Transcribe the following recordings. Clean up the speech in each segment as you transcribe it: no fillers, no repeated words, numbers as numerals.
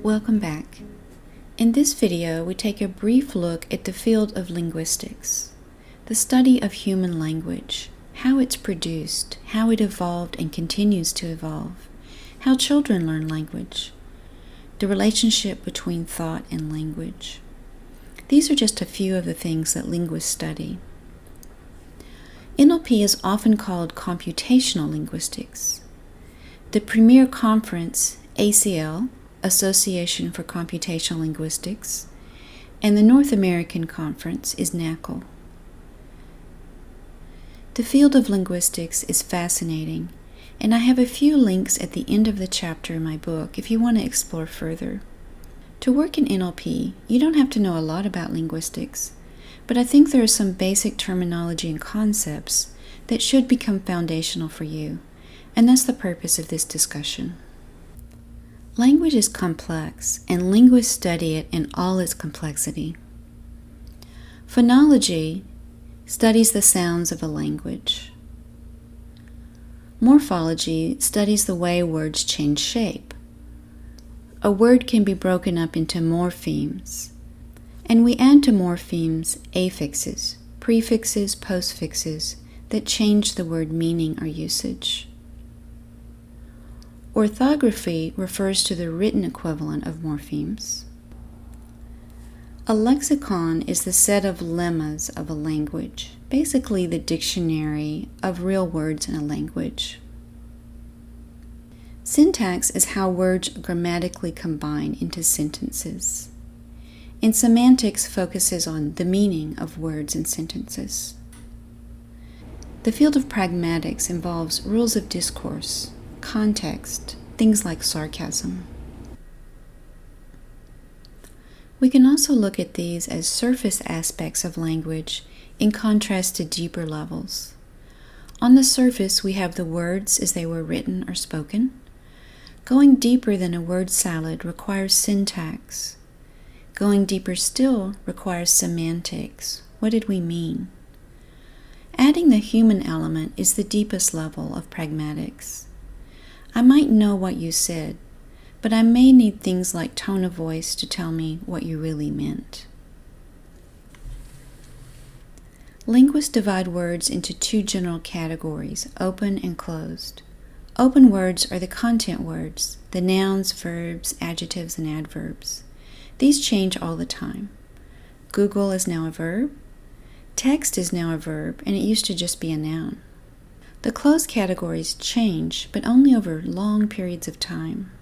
Welcome back. In this video, we take a brief look at the field of linguistics, the study of human language, how it's produced, how it evolved and continues to evolve, how children learn language, the relationship between thought and language. These are just a few of the things that linguists study. NLP is often called computational linguistics. The premier conference, ACL, Association for Computational Linguistics, and the North American Conference is NACL. The field of linguistics is fascinating, and I have a few links at the end of the chapter in my book if you want to explore further. To work in NLP, you don't have to know a lot about linguistics, but I think there are some basic terminology and concepts that should become foundational for you, and that's the purpose of this discussion. Language is complex, and linguists study it in all its complexity. Phonology studies the sounds of a language. Morphology studies the way words change shape. A word can be broken up into morphemes, and we add to morphemes affixes, prefixes, postfixes that change the word meaning or usage. Orthography refers to the written equivalent of morphemes. A lexicon is the set of lemmas of a language, basically the dictionary of real words in a language. Syntax is how words grammatically combine into sentences. And semantics focuses on the meaning of words and sentences. The field of pragmatics involves rules of discourse, context, things like sarcasm. We can also look at these as surface aspects of language in contrast to deeper levels. On the surface, we have the words as they were written or spoken. Going deeper than a word salad requires syntax. Going deeper still requires semantics. What did we mean? Adding the human element is the deepest level of pragmatics. I might know what you said, but I may need things like tone of voice to tell me what you really meant. Linguists divide words into two general categories, open and closed. Open words are the content words, the nouns, verbs, adjectives, and adverbs. These change all the time. Google is now a verb. Text is now a verb, and it used to just be a noun. The closed categories change, but only over long periods of time.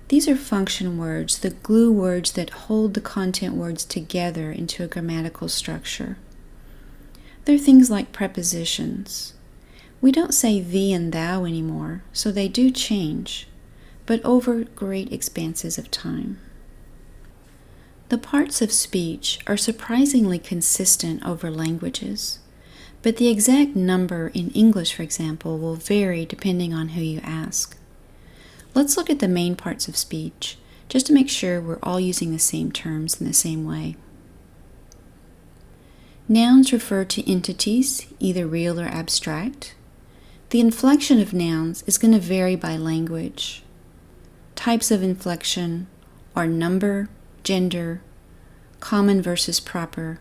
These are function words, the glue words that hold the content words together into a grammatical structure. They're things like prepositions. We don't say thee and thou anymore, so they do change, but over great expanses of time. The parts of speech are surprisingly consistent over languages, but the exact number in English, for example, will vary depending on who you ask. Let's look at the main parts of speech, just to make sure we're all using the same terms in the same way. Nouns refer to entities, either real or abstract. The inflection of nouns is going to vary by language. Types of inflection are number, gender, common versus proper,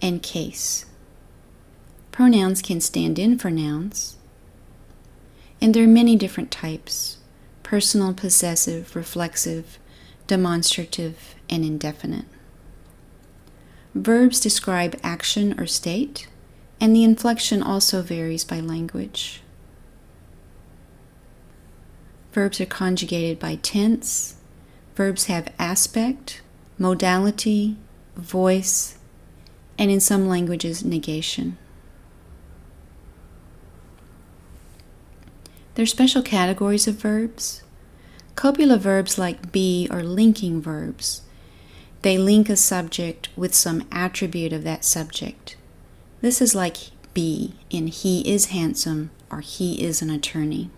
and case. Pronouns can stand in for nouns, and there are many different types: personal, possessive, reflexive, demonstrative, and indefinite. Verbs describe action or state, and the inflection also varies by language. Verbs are conjugated by tense. Verbs have aspect, modality, voice, and in some languages, negation. There are special categories of verbs. Copula verbs like be are linking verbs. They link a subject with some attribute of that subject. This is like be in he is handsome or he is an attorney.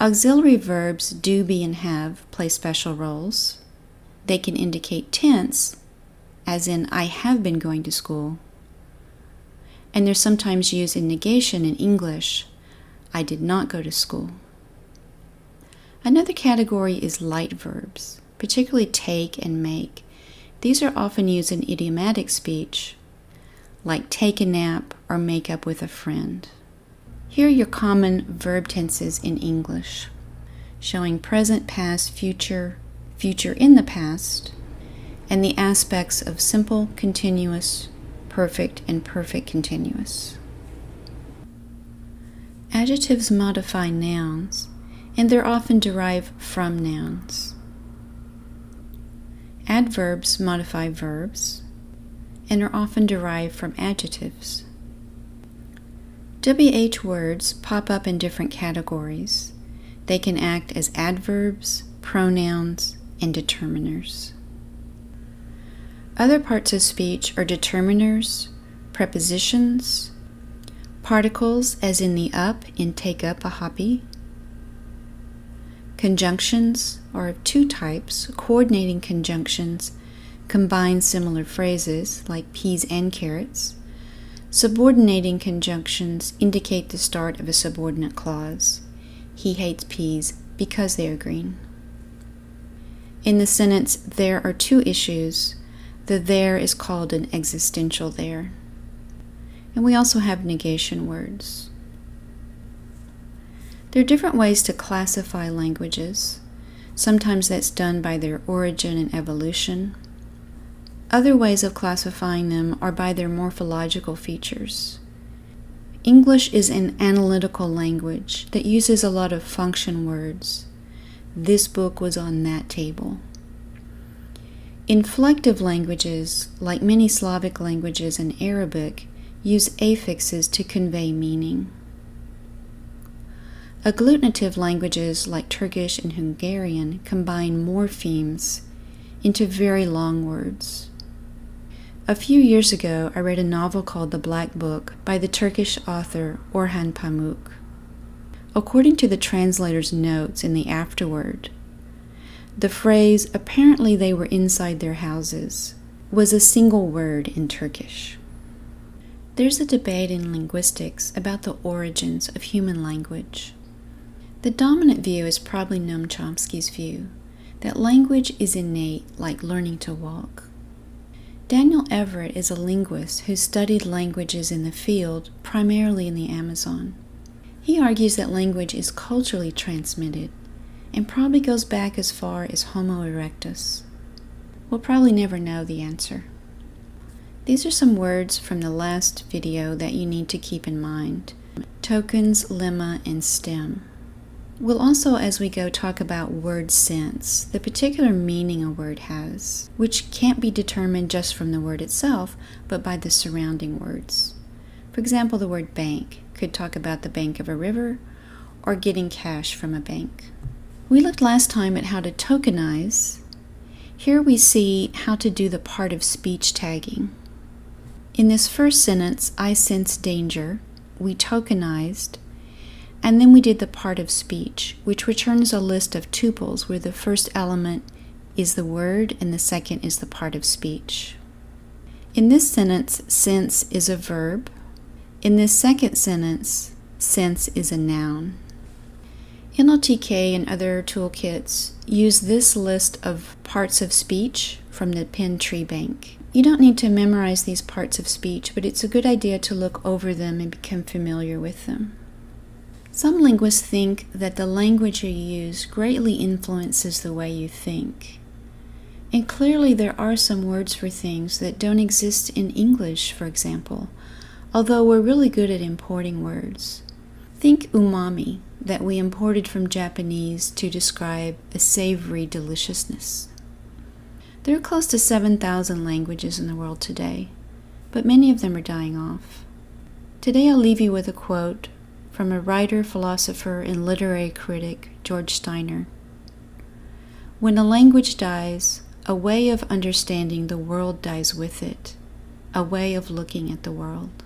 Auxiliary verbs do, be, and have play special roles. They can indicate tense, as in I have been going to school. And they're sometimes used in negation in English. I did not go to school. Another category is light verbs, particularly take and make. These are often used in idiomatic speech, like take a nap or make up with a friend. Here are your common verb tenses in English, showing present, past, future, future in the past, and the aspects of simple, continuous, perfect, and perfect continuous. Adjectives modify nouns, and they're often derived from nouns. Adverbs modify verbs, and are often derived from adjectives. WH words pop up in different categories. They can act as adverbs, pronouns, and determiners. Other parts of speech are determiners, prepositions, particles as in the up in take up a hobby. Conjunctions are of two types. Coordinating conjunctions combine similar phrases like peas and carrots. Subordinating conjunctions indicate the start of a subordinate clause. He hates peas because they are green. In the sentence, there are two issues. The there is called an existential there. And we also have negation words. There are different ways to classify languages. Sometimes that's done by their origin and evolution. Other ways of classifying them are by their morphological features. English is an analytical language that uses a lot of function words. This book was on that table. Inflective languages, like many Slavic languages and Arabic, use affixes to convey meaning. Agglutinative languages like Turkish and Hungarian combine morphemes into very long words. A few years ago, I read a novel called The Black Book by the Turkish author Orhan Pamuk. According to the translator's notes in the afterword, the phrase, apparently they were inside their houses, was a single word in Turkish. There's a debate in linguistics about the origins of human language. The dominant view is probably Noam Chomsky's view, that language is innate like learning to walk. Daniel Everett is a linguist who studied languages in the field, primarily in the Amazon. He argues that language is culturally transmitted and probably goes back as far as Homo erectus. We'll probably never know the answer. These are some words from the last video that you need to keep in mind: tokens, lemma, and stem. We'll also, as we go, talk about word sense, the particular meaning a word has, which can't be determined just from the word itself, but by the surrounding words. For example, the word bank could talk about the bank of a river or getting cash from a bank. We looked last time at how to tokenize. Here we see how to do the part of speech tagging. In this first sentence, I sense danger, we tokenized, and then we did the part of speech, which returns a list of tuples where the first element is the word and the second is the part of speech. In this sentence, sense is a verb. In this second sentence, sense is a noun. nltk and other toolkits use this list of parts of speech from the Penn Tree Bank. You don't need to memorize these parts of speech, but it's a good idea to look over them and become familiar with them. Some linguists think that the language you use greatly influences the way you think. And clearly there are some words for things that don't exist in English, for example, although we're really good at importing words. Think umami, that we imported from Japanese to describe a savory deliciousness. There are close to 7,000 languages in the world today, but many of them are dying off. Today I'll leave you with a quote from a writer, philosopher, and literary critic, George Steiner. When a language dies, a way of understanding the world dies with it, a way of looking at the world.